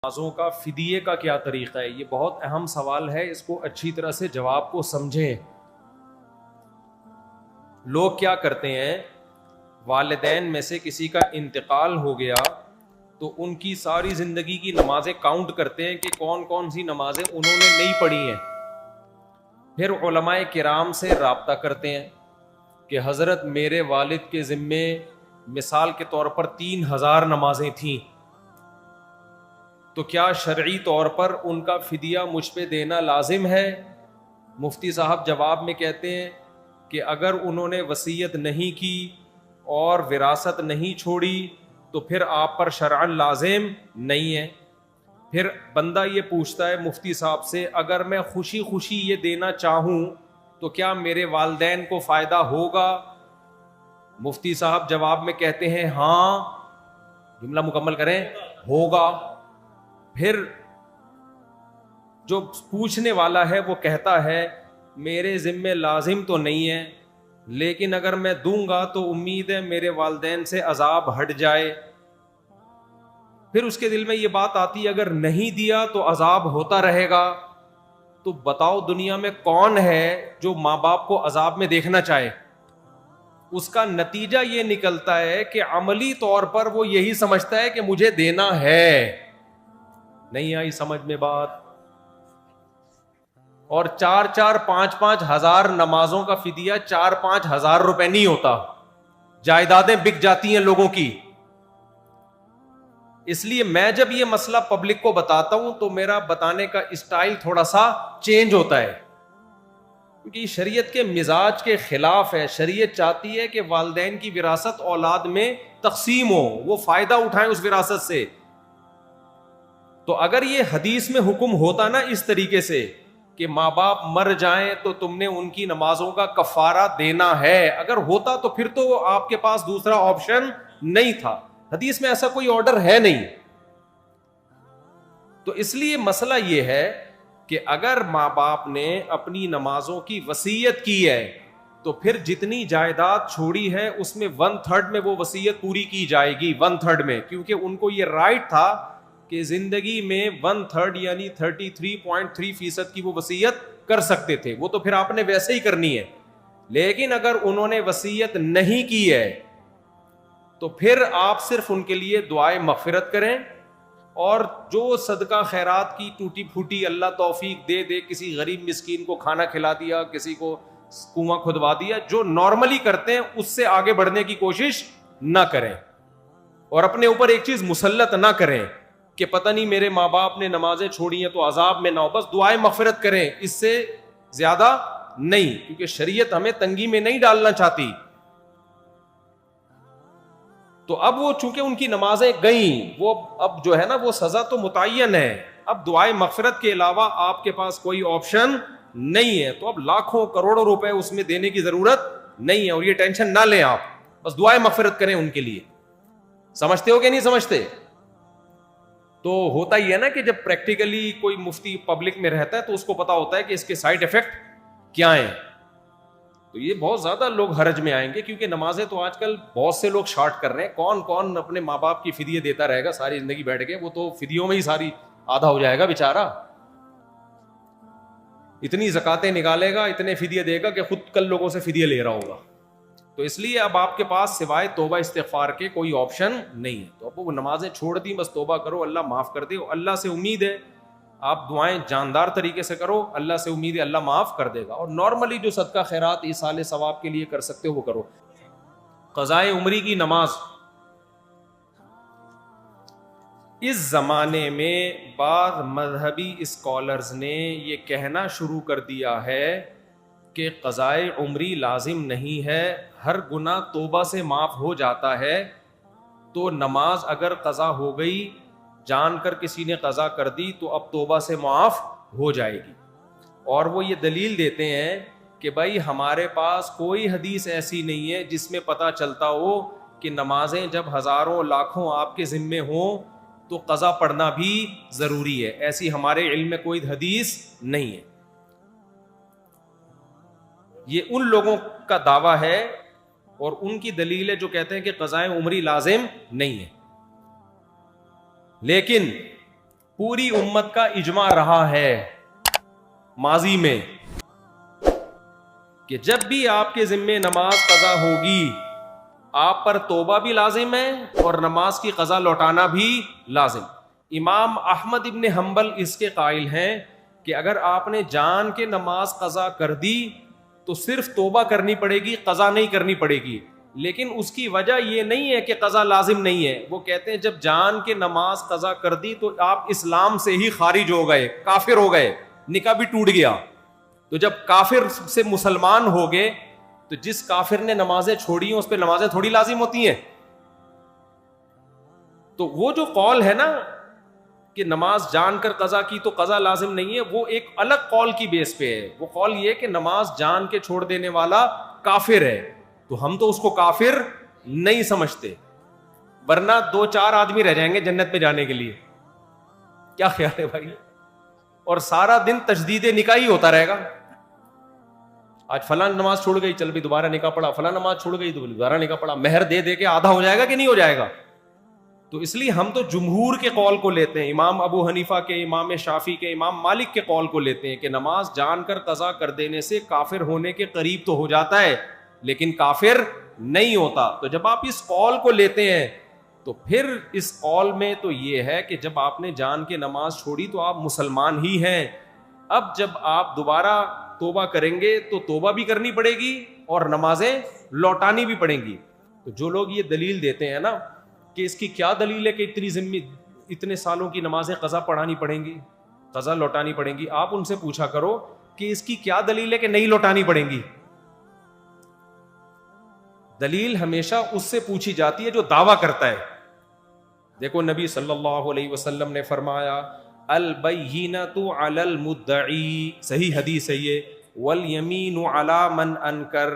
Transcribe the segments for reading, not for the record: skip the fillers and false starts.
نمازوں کا فدیے کا کیا طریقہ ہے؟ یہ بہت اہم سوال ہے، اس کو اچھی طرح سے جواب کو سمجھیں۔ لوگ کیا کرتے ہیں، والدین میں سے کسی کا انتقال ہو گیا تو ان کی ساری زندگی کی نمازیں کاؤنٹ کرتے ہیں کہ کون کون سی نمازیں انہوں نے نہیں پڑھی ہیں، پھر علماء کرام سے رابطہ کرتے ہیں کہ حضرت میرے والد کے ذمے مثال کے طور پر 3000 نمازیں تھیں، تو کیا شرعی طور پر ان کا فدیہ مجھ پہ دینا لازم ہے؟ مفتی صاحب جواب میں کہتے ہیں کہ اگر انہوں نے وصیت نہیں کی اور وراثت نہیں چھوڑی تو پھر آپ پر شرعاً لازم نہیں ہے۔ پھر بندہ یہ پوچھتا ہے مفتی صاحب سے، اگر میں خوشی خوشی یہ دینا چاہوں تو کیا میرے والدین کو فائدہ ہوگا؟ مفتی صاحب جواب میں کہتے ہیں ہاں، جملہ مکمل کریں، ہوگا۔ پھر جو پوچھنے والا ہے وہ کہتا ہے میرے ذمے لازم تو نہیں ہے، لیکن اگر میں دوں گا تو امید ہے میرے والدین سے عذاب ہٹ جائے۔ پھر اس کے دل میں یہ بات آتی ہے اگر نہیں دیا تو عذاب ہوتا رہے گا۔ تو بتاؤ دنیا میں کون ہے جو ماں باپ کو عذاب میں دیکھنا چاہے؟ اس کا نتیجہ یہ نکلتا ہے کہ عملی طور پر وہ یہی سمجھتا ہے کہ مجھے دینا ہے۔ نہیں آئی سمجھ میں بات؟ اور 4-5 ہزار نمازوں کا فدیہ 4-5 ہزار روپے نہیں ہوتا، جائیدادیں بک جاتی ہیں لوگوں کی۔ اس لیے میں جب یہ مسئلہ پبلک کو بتاتا ہوں تو میرا بتانے کا اسٹائل تھوڑا سا چینج ہوتا ہے، کیونکہ شریعت کے مزاج کے خلاف ہے۔ شریعت چاہتی ہے کہ والدین کی وراثت اولاد میں تقسیم ہو، وہ فائدہ اٹھائیں اس وراثت سے۔ تو اگر یہ حدیث میں حکم ہوتا نا اس طریقے سے کہ ماں باپ مر جائیں تو تم نے ان کی نمازوں کا کفارہ دینا ہے، اگر ہوتا تو پھر تو آپ کے پاس دوسرا آپشن نہیں تھا۔ حدیث میں ایسا کوئی آرڈر ہے نہیں۔ تو اس لیے مسئلہ یہ ہے کہ اگر ماں باپ نے اپنی نمازوں کی وصیت کی ہے تو پھر جتنی جائیداد چھوڑی ہے اس میں 1/3 میں وہ وصیت پوری کی جائے گی، 1/3 میں، کیونکہ ان کو یہ رائٹ تھا کہ زندگی میں 1/3 یعنی 33.3% کی وہ وصیت کر سکتے تھے، وہ تو پھر آپ نے ویسے ہی کرنی ہے۔ لیکن اگر انہوں نے وصیت نہیں کی ہے تو پھر آپ صرف ان کے لیے دعائے مغفرت کریں، اور جو صدقہ خیرات کی ٹوٹی پھوٹی اللہ توفیق دے دے، کسی غریب مسکین کو کھانا کھلا دیا، کسی کو کنواں کھدوا دیا، جو نارملی کرتے ہیں اس سے آگے بڑھنے کی کوشش نہ کریں، اور اپنے اوپر ایک چیز مسلط نہ کریں کہ پتہ نہیں میرے ماں باپ نے نمازیں چھوڑی ہیں تو عذاب میں نہ ہو، بس دعائیں مغفرت کریں، اس سے زیادہ نہیں، کیونکہ شریعت ہمیں تنگی میں نہیں ڈالنا چاہتی۔ تو اب وہ چونکہ ان کی نمازیں گئیں، وہ اب جو ہے نا وہ سزا تو متعین ہے، اب دعائیں مغفرت کے علاوہ آپ کے پاس کوئی آپشن نہیں ہے، تو اب لاکھوں کروڑوں روپے اس میں دینے کی ضرورت نہیں ہے، اور یہ ٹینشن نہ لیں آپ، بس دعائیں مغفرت کریں ان کے لیے۔ سمجھتے ہو کہ نہیں سمجھتے؟ تو ہوتا ہی ہے نا کہ جب پریکٹیکلی کوئی مفتی پبلک میں رہتا ہے تو اس کو پتا ہوتا ہے کہ اس کے سائیڈ ایفیکٹ کیا ہیں۔ تو یہ بہت زیادہ لوگ حرج میں آئیں گے، کیونکہ نمازیں تو آج کل بہت سے لوگ شارٹ کر رہے ہیں۔ کون کون اپنے ماں باپ کی فدیے دیتا رہے گا ساری زندگی بیٹھ کے؟ وہ تو فدیوں میں ہی ساری آدھا ہو جائے گا بیچارہ، اتنی زکاتیں نکالے گا، اتنے فدیے دے گا کہ خود کل لوگوں سے فدیے لے رہا ہوگا۔ تو اس لیے اب آپ کے پاس سوائے توبہ استغفار کے کوئی آپشن نہیں ہے۔ تو اب وہ نمازیں چھوڑ دی، بس توبہ کرو، اللہ معاف کر دے، اللہ سے امید ہے آپ دعائیں جاندار طریقے سے کرو، اللہ سے امید ہے اللہ معاف کر دے گا، اور نارملی جو صدقہ خیرات ایصال ثواب کے لیے کر سکتے ہو وہ کرو۔ قضائے عمری کی نماز، اس زمانے میں بعض مذہبی اسکالرز نے یہ کہنا شروع کر دیا ہے کہ قضائے عمری لازم نہیں ہے، ہر گناہ توبہ سے معاف ہو جاتا ہے، تو نماز اگر قضا ہو گئی، جان کر کسی نے قضا کر دی تو اب توبہ سے معاف ہو جائے گی۔ اور وہ یہ دلیل دیتے ہیں کہ بھائی ہمارے پاس کوئی حدیث ایسی نہیں ہے جس میں پتہ چلتا ہو کہ نمازیں جب ہزاروں لاکھوں آپ کے ذمے ہوں تو قضا پڑھنا بھی ضروری ہے، ایسی ہمارے علم میں کوئی حدیث نہیں ہے۔ یہ ان لوگوں کا دعویٰ ہے اور ان کی دلیل ہے جو کہتے ہیں کہ قضائے عمری لازم نہیں ہے۔ لیکن پوری امت کا اجماع رہا ہے ماضی میں کہ جب بھی آپ کے ذمے نماز قضا ہوگی آپ پر توبہ بھی لازم ہے اور نماز کی قضا لوٹانا بھی لازم. امام احمد ابن حنبل اس کے قائل ہیں کہ اگر آپ نے جان کے نماز قضا کر دی تو صرف توبہ کرنی پڑے گی, قضا نہیں کرنی پڑے گی. لیکن اس کی وجہ یہ نہیں ہے کہ قضا لازم نہیں ہے. وہ کہتے ہیں جب جان کے نماز قضا کر دی تو آپ اسلام سے ہی خارج ہو گئے, کافر ہو گئے, نکاح بھی ٹوٹ گیا. تو جب کافر سے مسلمان ہو گئے تو جس کافر نے نمازیں چھوڑی ہیں اس پہ نمازیں تھوڑی لازم ہوتی ہیں. تو وہ جو قول ہے نا کہ نماز جان کر قضا کی تو قضا لازم نہیں ہے, وہ ایک الگ قول کی بیس پہ ہے. وہ قول یہ کہ نماز جان کے چھوڑ دینے والا کافر ہے, تو ہم تو اس کو کافر نہیں سمجھتے, ورنہ 2-4 آدمی رہ جائیں گے جنت میں جانے کے لیے. کیا خیال ہے بھائی؟ اور سارا دن تجدید نکاح ہی ہوتا رہے گا. آج فلاں نماز چھوڑ گئی, چل بھی دوبارہ نکاح پڑا, فلاں نماز چھوڑ گئی تو دوبارہ نکاح پڑا. مہر دے دے کے آدھا ہو جائے گا کہ نہیں ہو جائے گا؟ تو اس لیے ہم تو جمہور کے قول کو لیتے ہیں, امام ابو حنیفہ کے, امام شافعی کے, امام مالک کے قول کو لیتے ہیں کہ نماز جان کر قضا کر دینے سے کافر ہونے کے قریب تو ہو جاتا ہے لیکن کافر نہیں ہوتا. تو جب آپ اس قول کو لیتے ہیں تو پھر اس قول میں تو یہ ہے کہ جب آپ نے جان کے نماز چھوڑی تو آپ مسلمان ہی ہیں. اب جب آپ دوبارہ توبہ کریں گے تو توبہ بھی کرنی پڑے گی اور نمازیں لوٹانی بھی پڑیں گی. تو جو لوگ یہ دلیل دیتے ہیں نا کہ اس کی کیا دلیل ہے کہ اتنے سالوں کی نمازیں قضا پڑھانی پڑیں گی, قضا لوٹانی پڑیں گی, آپ ان سے پوچھا کرو کہ اس کی کیا دلیل ہے کہ نہیں لوٹانی پڑیں گی. دلیل ہمیشہ اس سے پوچھی جاتی ہے جو دعویٰ کرتا ہے. دیکھو نبی صلی اللہ علیہ وسلم نے فرمایا البینۃ علی المدعی, صحیح حدیث ہے یہ, والیمین علی من انکر.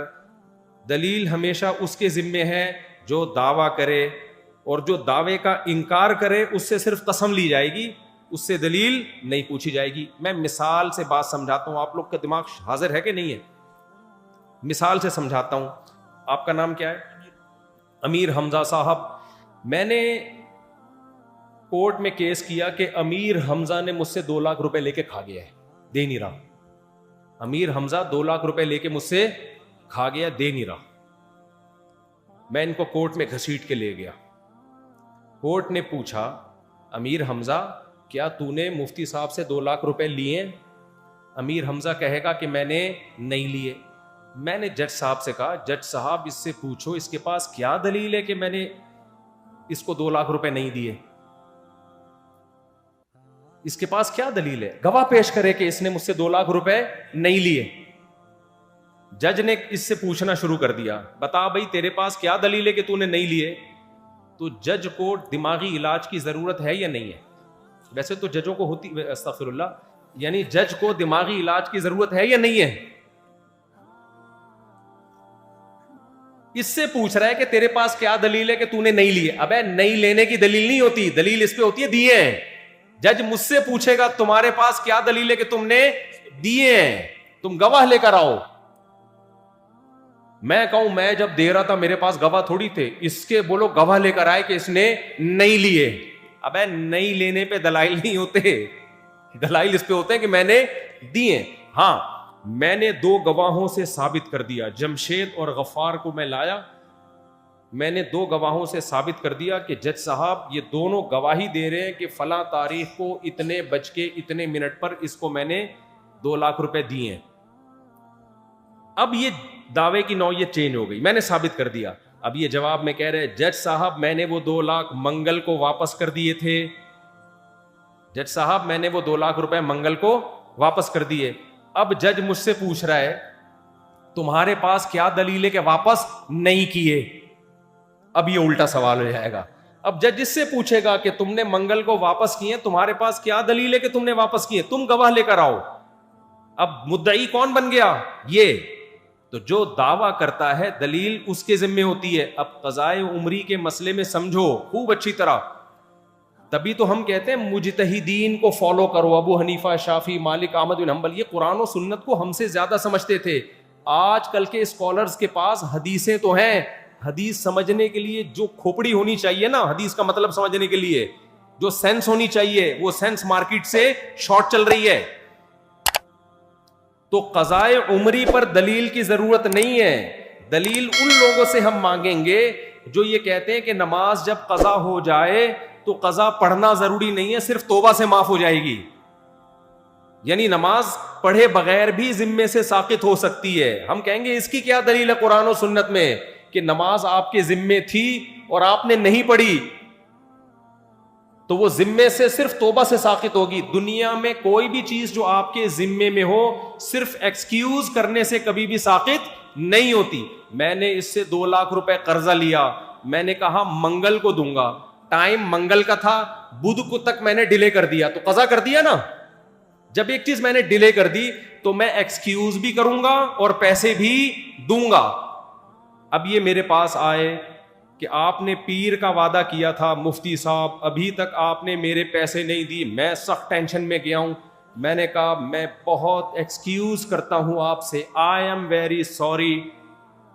دلیل ہمیشہ اس کے ذمے ہے جو دعویٰ کرے, اور جو دعوے کا انکار کرے اس سے صرف قسم لی جائے گی, اس سے دلیل نہیں پوچھی جائے گی. میں مثال سے بات سمجھاتا ہوں, آپ لوگ کا دماغ حاضر ہے کہ نہیں ہے؟ مثال سے سمجھاتا ہوں. آپ کا نام کیا ہے؟ امیر حمزہ صاحب. میں نے کورٹ میں کیس کیا کہ امیر حمزہ نے مجھ سے 2 لاکھ روپے لے کے کھا گیا ہے, دے نہیں رہا. امیر حمزہ 2 لاکھ روپے لے کے مجھ سے کھا گیا, دے نہیں رہا. میں ان کو کورٹ میں گھسیٹ کے لے گیا. کورٹ نے پوچھا امیر حمزہ کیا تو نے مفتی صاحب سے 2 لاکھ روپے لیے؟ امیر حمزہ کہے گا کہ میں نے نہیں لیے. میں نے جج صاحب سے کہا جج صاحب اس سے پوچھو اس کے پاس کیا دلیل ہے کہ میں نے اس کو 2 لاکھ روپے نہیں دیے. اس کے پاس کیا دلیل ہے؟ گواہ پیش کرے کہ اس نے مجھ سے 2 لاکھ روپے نہیں لیے. جج نے اس سے پوچھنا شروع کر دیا بتا بھائی تیرے پاس کیا دلیل ہے کہ تو نے نہیں لیے. تو جج کو دماغی علاج کی ضرورت ہے یا نہیں ہے؟ ویسے تو ججوں کو ہوتی, استغفر اللہ, یعنی جج کو دماغی علاج کی ضرورت ہے یا نہیں ہے؟ اس سے پوچھ رہا ہے کہ تیرے پاس کیا دلیل ہے کہ تو نے نہیں لیے. ابے نہیں لینے کی دلیل نہیں ہوتی, دلیل اس پہ ہوتی ہے دیے ہیں. جج مجھ سے پوچھے گا تمہارے پاس کیا دلیل ہے کہ تم نے دیے ہیں, تم گواہ لے کر آؤ. میں کہوں میں جب دے رہا تھا میرے پاس گواہ تھوڑی تھے, اس کے بولو گواہ لے کر آئے کہ اس نے نہیں لیے. ابے نہیں لینے پہ دلائل نہیں ہوتے, دلائل اس پہ ہوتے ہیں کہ میں نے دیے. ہاں میں نے 2 گواہوں سے ثابت کر دیا, جمشید اور غفار کو میں لایا, میں نے 2 گواہوں سے ثابت کر دیا کہ جج صاحب یہ دونوں گواہی دے رہے ہیں کہ فلاں تاریخ کو اتنے بج کے اتنے منٹ پر اس کو میں نے 2 لاکھ روپے دیے ہیں. اب یہ دعوے کی نوعیت چینج ہو گئی, میں نے ثابت کر دیا. اب یہ جواب میں کہہ رہے جج صاحب میں نے وہ 2 لاکھ منگل کو واپس کر دیے تھے. جج صاحب میں نے وہ 2 لاکھ روپے منگل کو واپس کر دیے. اب جج مجھ سے پوچھ رہا ہے تمہارے پاس کیا دلیل ہے کہ واپس نہیں کیے. اب یہ الٹا سوال ہو جائے گا. اب جج اس سے پوچھے گا کہ تم نے منگل کو واپس کیے, تمہارے پاس کیا دلیل ہے کہ تم نے واپس کیے, تم گواہ لے کر آؤ. اب مدعی کون بن گیا؟ یہ. تو جو دعویٰ کرتا ہے دلیل اس کے ذمہ ہوتی ہے. اب قضائے عمری کے مسئلے میں سمجھو خوب اچھی طرح, تبھی تو ہم کہتے ہیں مجتہدین کو فالو کرو. ابو حنیفہ, شافعی, مالک, احمد بن حنبل یہ قرآن و سنت کو ہم سے زیادہ سمجھتے تھے. آج کل کے اسکالرز کے پاس حدیثیں تو ہیں, حدیث سمجھنے کے لیے جو کھوپڑی ہونی چاہیے نا حدیث کا مطلب سمجھنے کے لیے, جو سینس ہونی چاہیے وہ سینس مارکیٹ سے شارٹ چل رہی ہے. تو قضائے عمری پر دلیل کی ضرورت نہیں ہے. دلیل ان لوگوں سے ہم مانگیں گے جو یہ کہتے ہیں کہ نماز جب قضا ہو جائے تو قضا پڑھنا ضروری نہیں ہے, صرف توبہ سے معاف ہو جائے گی. یعنی نماز پڑھے بغیر بھی ذمے سے ساقط ہو سکتی ہے. ہم کہیں گے اس کی کیا دلیل ہے قرآن و سنت میں کہ نماز آپ کے ذمے تھی اور آپ نے نہیں پڑھی تو وہ ذمے سے صرف توبہ سے ساقط ہوگی. دنیا میں کوئی بھی چیز جو آپ کے ذمے میں ہو صرف ایکسکیوز کرنے سے کبھی بھی ساقط نہیں ہوتی. میں نے اس سے 2 لاکھ روپے قرضہ لیا, میں نے کہا منگل کو دوں گا, ٹائم منگل کا تھا, بدھ کو تک میں نے ڈیلے کر دیا, تو قضا کر دیا نا. جب ایک چیز میں نے ڈیلے کر دی تو میں ایکسکیوز بھی کروں گا اور پیسے بھی دوں گا. اب یہ میرے پاس آئے کہ آپ نے پیر کا وعدہ کیا تھا مفتی صاحب, ابھی تک آپ نے میرے پیسے نہیں دی, میں سخت ٹینشن میں گیا ہوں. میں نے کہا میں بہت ایکسکیوز کرتا ہوں آپ سے, I am very sorry,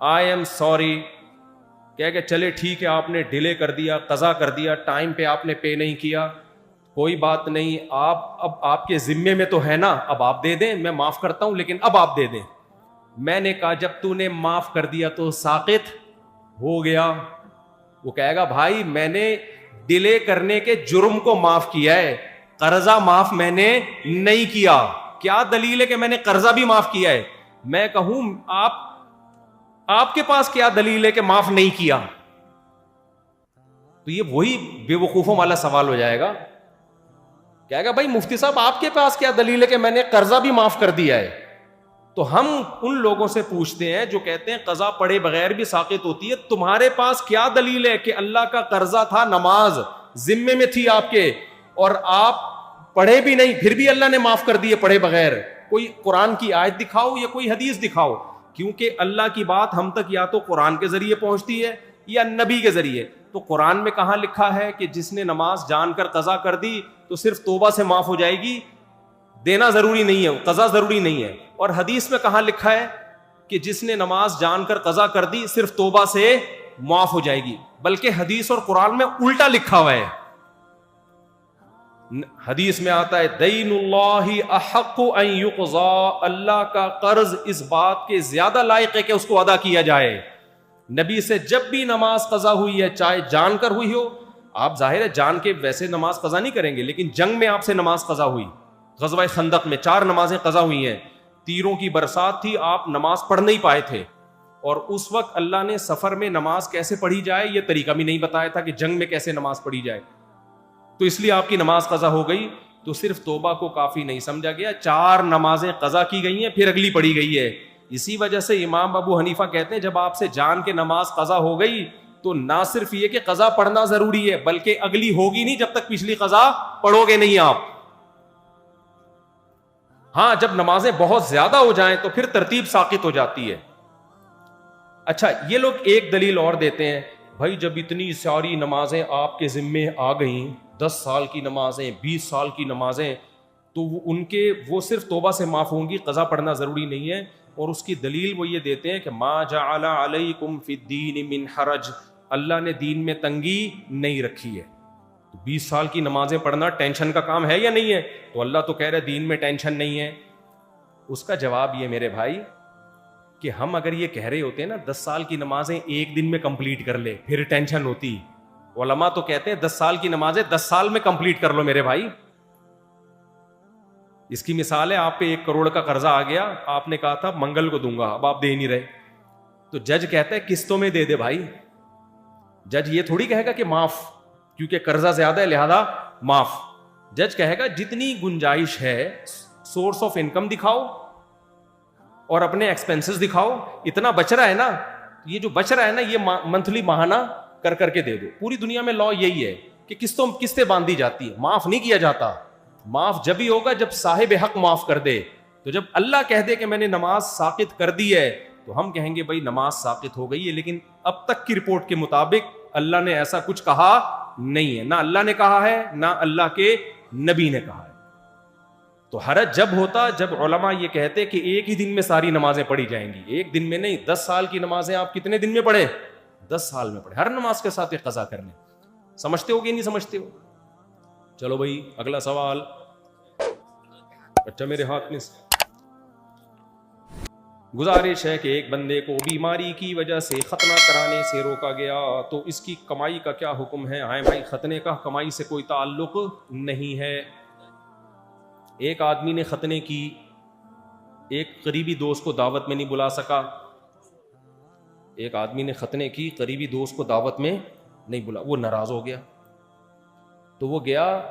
I am sorry. کہہ کہ چلے ٹھیک ہے, آپ نے ڈیلے کر دیا, قضا کر دیا, ٹائم پہ آپ نے پے نہیں کیا, کوئی بات نہیں, اب آپ کے ذمے میں تو ہے نا, اب آپ دے دیں, میں معاف کرتا ہوں لیکن اب آپ دے دیں. میں نے کہا جب تو نے معاف کر دیا تو ساقط ہو گیا. وہ کہے گا بھائی میں نے ڈیلے کرنے کے جرم کو معاف کیا ہے, قرضہ معاف میں نے نہیں کیا. کیا دلیل ہے کہ میں نے قرضہ بھی معاف کیا ہے؟ میں کہوں آپ کے پاس کیا دلیل ہے کہ معاف نہیں کیا؟ تو یہ وہی بے وقوفوں والا سوال ہو جائے گا. کہے گا بھائی مفتی صاحب آپ کے پاس کیا دلیل ہے کہ میں نے قرضہ بھی معاف کر دیا ہے؟ تو ہم ان لوگوں سے پوچھتے ہیں جو کہتے ہیں قضا پڑھے بغیر بھی ساقط ہوتی ہے, تمہارے پاس کیا دلیل ہے کہ اللہ کا قرضہ تھا, نماز ذمے میں تھی آپ کے اور آپ پڑھے بھی نہیں, پھر بھی اللہ نے معاف کر دیے پڑھے بغیر؟ کوئی قرآن کی آیت دکھاؤ یا کوئی حدیث دکھاؤ, کیونکہ اللہ کی بات ہم تک یا تو قرآن کے ذریعے پہنچتی ہے یا نبی کے ذریعے. تو قرآن میں کہاں لکھا ہے کہ جس نے نماز جان کر قضا کر دی تو صرف توبہ سے معاف ہو جائے گی, دینا ضروری نہیں ہے, قضا ضروری نہیں ہے. اور حدیث میں کہاں لکھا ہے کہ جس نے نماز جان کر قضا کر دی صرف توبہ سے معاف ہو جائے گی؟ بلکہ حدیث اور قرآن میں الٹا لکھا ہوا ہے. حدیث میں آتا ہے دین اللہ احق ان یقضا, اللہ کا قرض اس بات کے زیادہ لائق ہے کہ اس کو ادا کیا جائے. نبی سے جب بھی نماز قضا ہوئی ہے, چاہے جان کر ہوئی ہو, آپ ظاہر ہے جان کے ویسے نماز قضا نہیں کریں گے, لیکن جنگ میں آپ سے نماز قضا ہوئی, غزوہ خندق میں 4 نمازیں قضا ہوئی ہیں, تیروں کی برسات تھی, آپ نماز پڑھ نہیں پائے تھے, اور اس وقت اللہ نے سفر میں نماز کیسے پڑھی جائے یہ طریقہ بھی نہیں بتایا تھا کہ جنگ میں کیسے نماز پڑھی جائے, تو اس لیے آپ کی نماز قضا ہو گئی. تو صرف توبہ کو کافی نہیں سمجھا گیا, 4 نمازیں قضا کی گئی ہیں, پھر اگلی پڑھی گئی ہے. اسی وجہ سے امام ابو حنیفہ کہتے ہیں جب آپ سے جان کے نماز قضا ہو گئی تو نہ صرف یہ کہ قضا پڑھنا ضروری ہے بلکہ اگلی ہوگی نہیں جب تک پچھلی قضا پڑھو گے نہیں آپ. ہاں جب نمازیں بہت زیادہ ہو جائیں تو پھر ترتیب ساقط ہو جاتی ہے. اچھا یہ لوگ ایک دلیل اور دیتے ہیں, بھائی جب اتنی ساری نمازیں آپ کے ذمے آ گئیں, 10 سال کی نمازیں, 20 سال کی نمازیں, تو ان کے وہ صرف توبہ سے معاف ہوں گی, قضا پڑھنا ضروری نہیں ہے. اور اس کی دلیل وہ یہ دیتے ہیں کہ ما جعل علیکم فی الدین من حرج, اللہ نے دین میں تنگی نہیں رکھی ہے. 20 سال کی نمازیں پڑھنا ٹینشن کا کام ہے یا نہیں ہے؟ تو اللہ تو کہہ رہے دین میں ٹینشن نہیں ہے. اس کا جواب یہ میرے بھائی کہ ہم اگر یہ کہہ رہے ہوتے ہیں نا 10 سال کی نمازیں ایک دن میں کمپلیٹ کر لے پھر ٹینشن ہوتی. علماء تو کہتے ہیں 10 سال کی نمازیں 10 سال میں کمپلیٹ کر لو میرے بھائی. اس کی مثال ہے آپ پہ 1 کروڑ کا قرضہ آ گیا, آپ نے کہا تھا منگل کو دوں گا, اب آپ دے نہیں رہے, تو جج کہتا ہے قسطوں میں دے دے بھائی. جج یہ تھوڑی کہے گا کہ معاف, کیونکہ قرضہ زیادہ ہے لہذا معاف. جج کہے گا جتنی گنجائش ہے سورس آف انکم دکھاؤ اور اپنے ایکسپینسز دکھاؤ, اتنا بچ رہا ہے نا, یہ جو بچ رہا ہے نا یہ منتھلی ماہانہ کر کر کے دے دو. پوری دنیا میں لا یہی ہے کہ قسطیں باندھی جاتی ہے, معاف نہیں کیا جاتا. معاف جب ہی ہوگا جب صاحب حق معاف کر دے. تو جب اللہ کہہ دے کہ میں نے نماز ساقط کر دی ہے تو ہم کہیں گے بھائی نماز ساقط ہو گئی ہے, لیکن اب تک کی رپورٹ کے مطابق اللہ نے ایسا کچھ کہا نہیں ہے, نہ اللہ نے کہا ہے نہ اللہ کے نبی نے کہا ہے. تو حرج جب ہوتا جب علماء یہ کہتے کہ ایک ہی دن میں ساری نمازیں پڑھی جائیں گی, ایک دن میں نہیں, 10 سال کی نمازیں آپ کتنے دن میں پڑھیں؟ 10 سال میں پڑھیں, ہر نماز کے ساتھ ایک قضا کرنے. سمجھتے ہو کہ نہیں سمجھتے ہو؟ چلو بھائی اگلا سوال. اچھا میرے ہاتھ میں گزارش ہے کہ ایک بندے کو بیماری کی وجہ سے ختنہ کرانے سے روکا گیا تو اس کی کمائی کا کیا حکم ہے؟ ہاں بھائی ختنے کا کمائی سے کوئی تعلق نہیں ہے. ایک آدمی نے ختنے کی، ایک قریبی دوست کو دعوت میں نہیں بلا سکا. ایک آدمی نے ختنے کی، قریبی دوست کو دعوت میں نہیں بلا، وہ ناراض ہو گیا. تو وہ گیا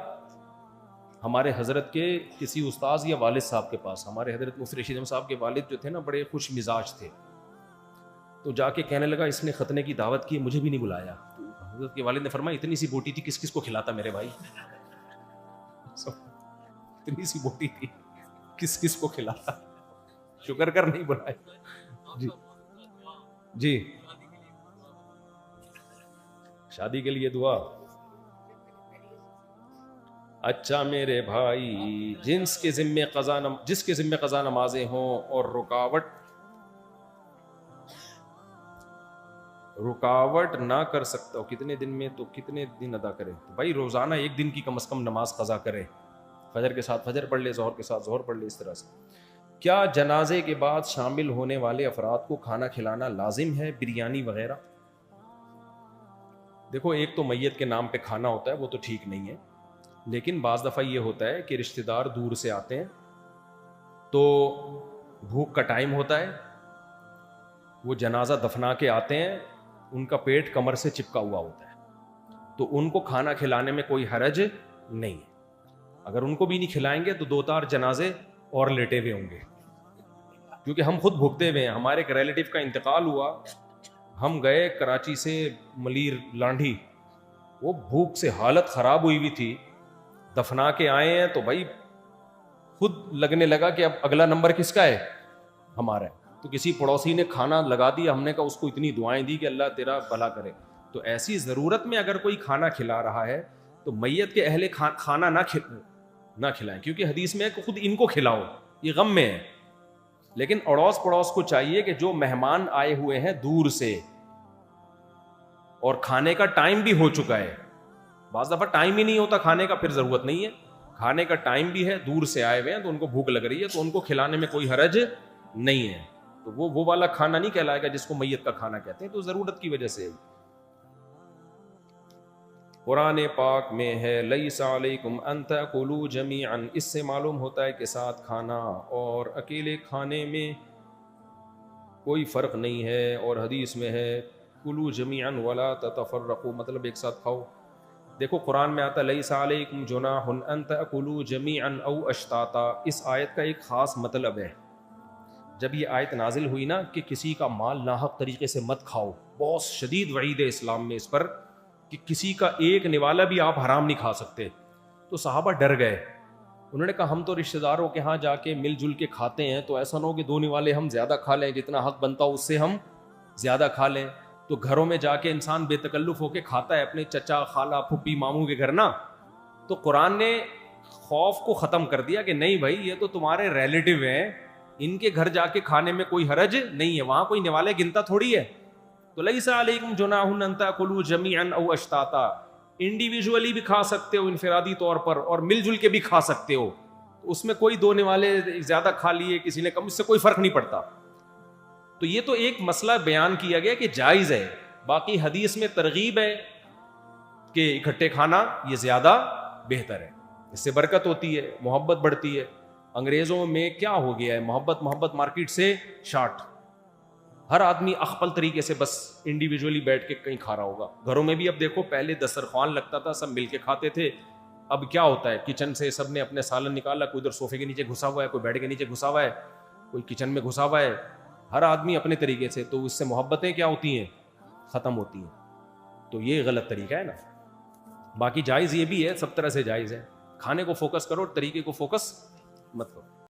ہمارے حضرت کے کسی استاذ یا والد صاحب کے پاس. ہمارے حضرت مفتی رشید احمد صاحب کے والد جو تھے نا بڑے خوش مزاج تھے. تو جا کے کہنے لگا اس نے ختنے کی دعوت کی، مجھے بھی نہیں بلایا. تو حضرت کے والد نے فرمایا اتنی سی بوٹی تھی، کس کس کو کھلاتا میرے بھائی؟ اتنی سی بوٹی تھی، کس کس کو کھلاتا؟ شکر کر نہیں بلایا. جی جی شادی کے لیے دعا. اچھا میرے بھائی، جس کے ذمے قضا نمازیں ہوں اور رکاوٹ نہ کر سکتا ہو کتنے دن میں، تو کتنے دن ادا کرے؟ تو بھائی روزانہ ایک دن کی کم از کم نماز قضا کرے. فجر کے ساتھ فجر پڑھ لے، ظہر کے ساتھ ظہر پڑھ لے. اس طرح سے کیا جنازے کے بعد شامل ہونے والے افراد کو کھانا کھلانا لازم ہے، بریانی وغیرہ؟ دیکھو ایک تو میت کے نام پہ کھانا ہوتا ہے، وہ تو ٹھیک نہیں ہے. لیکن بعض دفعہ یہ ہوتا ہے کہ رشتہ دار دور سے آتے ہیں تو بھوک کا ٹائم ہوتا ہے، وہ جنازہ دفنا کے آتے ہیں، ان کا پیٹ کمر سے چپکا ہوا ہوتا ہے، تو ان کو کھانا کھلانے میں کوئی حرج نہیں ہے. اگر ان کو بھی نہیں کھلائیں گے تو 2-4 جنازے اور لیٹے ہوئے ہوں گے، کیونکہ ہم خود بھوکتے ہوئے ہیں. ہمارے ایک ریلیٹیو کا انتقال ہوا، ہم گئے کراچی سے ملیر لانڈھی، وہ بھوک سے حالت خراب ہوئی ہوئی تھی. دفنا کے آئے ہیں تو بھائی خود لگنے لگا کہ اب اگلا نمبر کس کا ہے؟ ہمارا ہے. تو کسی پڑوسی نے کھانا لگا دیا، ہم نے کہا اس کو اتنی دعائیں دی کہ اللہ تیرا بھلا کرے. تو ایسی ضرورت میں اگر کوئی کھانا کھلا رہا ہے تو میت کے اہل کھانا نہ کھلائیں، کیونکہ حدیث میں ہے کہ خود ان کو کھلاؤ، یہ غم میں ہے. لیکن اڑوس پڑوس کو چاہیے کہ جو مہمان آئے ہوئے ہیں دور سے اور کھانے کا ٹائم بھی ہو چکا ہے، بعض دفعہ ٹائم ہی نہیں ہوتا کھانے کا، پھر ضرورت نہیں ہے. کھانے کا ٹائم بھی ہے، دور سے آئے ہوئے ہیں تو ان کو بھوک لگ رہی ہے، تو ان کو کھلانے میں کوئی حرج نہیں ہے. تو وہ والا کھانا نہیں کہلائے گا جس کو میت کا کھانا کہتے ہیں، تو ضرورت کی وجہ سے. قرآن پاک میں ہے لیس علیکم ان تاکلوا جمیعا، اس سے معلوم ہوتا ہے کہ ساتھ کھانا اور اکیلے کھانے میں کوئی فرق نہیں ہے. اور حدیث میں ہے کلوا جمیعا ولا تتفرقوا، مطلب ایک ساتھ کھاؤ. دیکھو قرآن میں آتا لیس علیکم جناح ان تاکلوا جمیعا او اشتاتا، اس آیت کا ایک خاص مطلب ہے. جب یہ آیت نازل ہوئی نا کہ کسی کا مال ناحق طریقے سے مت کھاؤ، بہت شدید وعید ہے اسلام میں اس پر کہ کسی کا ایک نوالا بھی آپ حرام نہیں کھا سکتے. تو صحابہ ڈر گئے، انہوں نے کہا ہم تو رشتہ داروں کے ہاں جا کے مل جل کے کھاتے ہیں، تو ایسا نہ ہو کہ 2 نوالے ہم زیادہ کھا لیں، جتنا حق بنتا ہو اس سے ہم زیادہ کھا لیں. تو گھروں میں جا کے انسان بے تکلف ہو کے کھاتا ہے اپنے چچا خالہ پھپھی ماموں کے گھر نا. تو قرآن نے خوف کو ختم کر دیا کہ نہیں بھائی یہ تو تمہارے ریلیٹیو ہیں، ان کے گھر جا کے کھانے میں کوئی حرج نہیں ہے، وہاں کوئی نوالے گنتا تھوڑی ہے. تو لیس علیکم جناح ان تاکلوا جمیعا او اشتاتا، انڈیویجولی بھی کھا سکتے ہو انفرادی طور پر، اور مل جل کے بھی کھا سکتے ہو. اس میں کوئی 2 نوالے زیادہ کھا لیے کسی نے کم، اس سے کوئی فرق نہیں پڑتا. تو یہ تو ایک مسئلہ بیان کیا گیا کہ جائز ہے. باقی حدیث میں ترغیب ہے کہ اکٹھے کھانا یہ زیادہ بہتر ہے، اس سے برکت ہوتی ہے، محبت بڑھتی ہے. انگریزوں میں کیا ہو گیا ہے، محبت مارکیٹ سے شارٹ. ہر آدمی اخپل طریقے سے بس انڈیویجولی بیٹھ کے کہیں کھا رہا ہوگا. گھروں میں بھی اب دیکھو پہلے دسترخوان لگتا تھا، سب مل کے کھاتے تھے. اب کیا ہوتا ہے، کچن سے سب نے اپنے سالن نکالا، کوئی ادھر صوفے کے نیچے گھسا ہوا ہے، کوئی بیڈ کے نیچے گھسا ہوا ہے، کوئی کچن میں گھسا ہوا ہے، ہر آدمی اپنے طریقے سے. تو اس سے محبتیں کیا ہوتی ہیں، ختم ہوتی ہیں. تو یہ غلط طریقہ ہے نا. باقی جائز یہ بھی ہے، سب طرح سے جائز ہے. کھانے کو فوکس کرو، طریقے کو فوکس مت کرو.